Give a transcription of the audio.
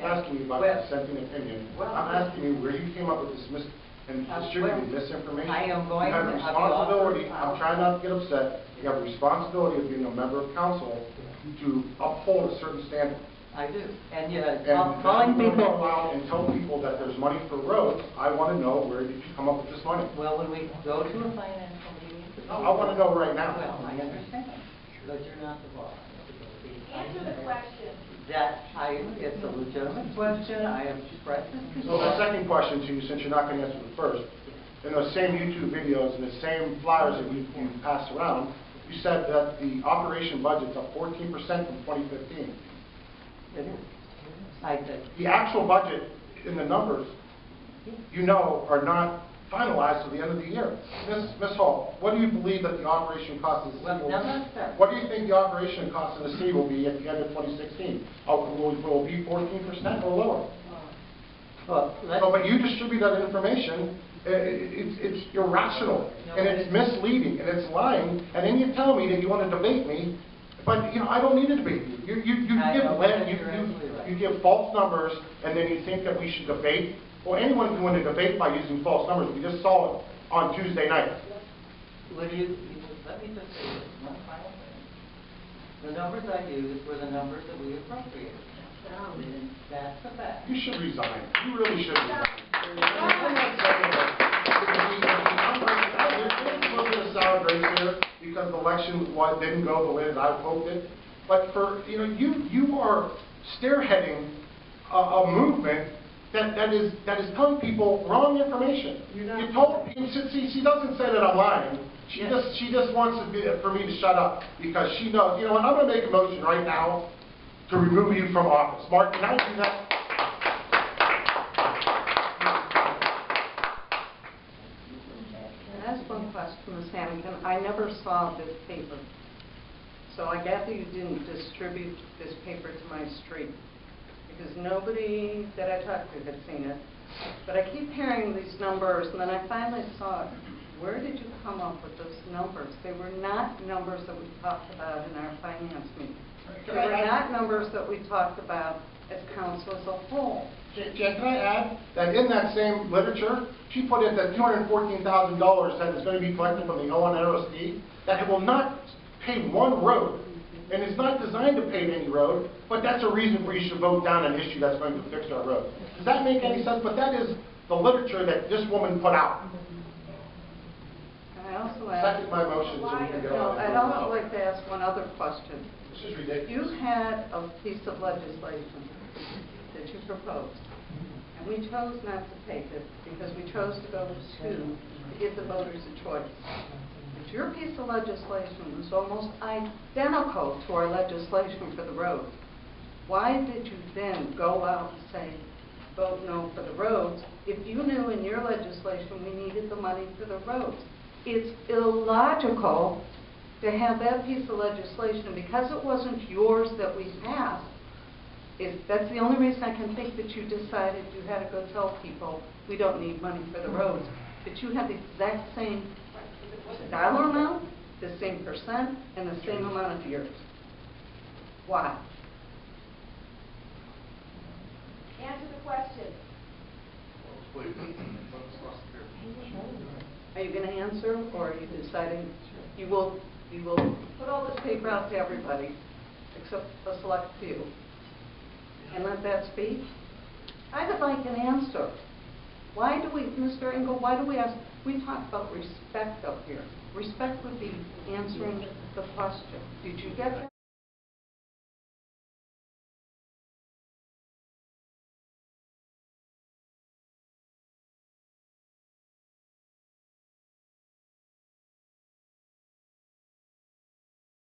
asking you about dissenting opinion. I'm asking you where you came up with this and distributed misinformation. I am going you have to a responsibility. I'm trying not to get upset. You have a responsibility of being a member of council to uphold a certain standard. I do. And calling people out and tell people that there's money for roads, I want to know where did you come up with this money? Well, when we go to a financial meeting, I want to know right now. Well, I understand, but you're not the boss. Answer the question. It's a legitimate question. I have expressed this before. So the second question to you, since you're not going to answer the first, in those same YouTube videos and the same flyers that you passed around, you said that the operation budget's up 14% from 2015. It is. I did. The actual budget in the numbers, you know, are not finalized till the end of the year. Ms. Hall, what do you believe that the operation cost of the city will be? What do you think the operation cost of the city will be at the end of 2016? Will it be 14% or lower? Well, but you distribute that information. It's irrational, and it's misleading, and it's lying, and then you tell me that you want to debate me, but, you know, I don't need to debate you. You give false numbers, and then you think that we should debate. Well, anyone can win a debate by using false numbers. We just saw it on Tuesday night. Let me just say this one final thing. The numbers I used were the numbers that we appropriated. That's the fact. You should resign. You really should resign. Because the election didn't go the way that I hoped it. But for you are spearheading a movement that is telling people wrong information. You told she doesn't say that I'm lying. She just wants for me to shut up because she knows. You know what? I'm going to make a motion right now to remove you from office. Mark, can I do that? Can I ask one question, Ms. Hanneken? I never saw this paper, so I gather you didn't distribute this paper to my street, because nobody that I talked to had seen it. But I keep hearing these numbers, and then I finally saw it. Where did you come up with those numbers? They were not numbers that we talked about in our finance meeting. They were not numbers that we talked about as council as a whole. Jen, can I add that in that same literature, she put in that $214,000 that is going to be collected from the ONRSD, that it will not pay one road. And it's not designed to pave any road, but that's a reason for you should vote down an issue that's going to fix our road. Does that make any sense? But that is the literature that this woman put out. I also ask, second my motion so we can get on. I'd also like to ask one other question. This is ridiculous. You had a piece of legislation that you proposed, and we chose not to take it because we chose to go to give the voters a choice. But your piece of legislation was almost identical to our legislation for the roads. Why did you then go out and say, vote no for the roads, if you knew in your legislation we needed the money for the roads? It's illogical to have that piece of legislation, and because it wasn't yours that we passed, that's the only reason I can think that you decided you had to go tell people we don't need money for the roads. But you have the exact same dollar amount, the same percent, and the same amount of years. Why? Answer the question. Are you going to answer, or are you deciding you will put all this paper out to everybody except a select few and let that speak? I'd like an answer. Why do we, Mr. Engel, why do we ask? We talk about respect up here. Respect would be answering the question. Did you get that?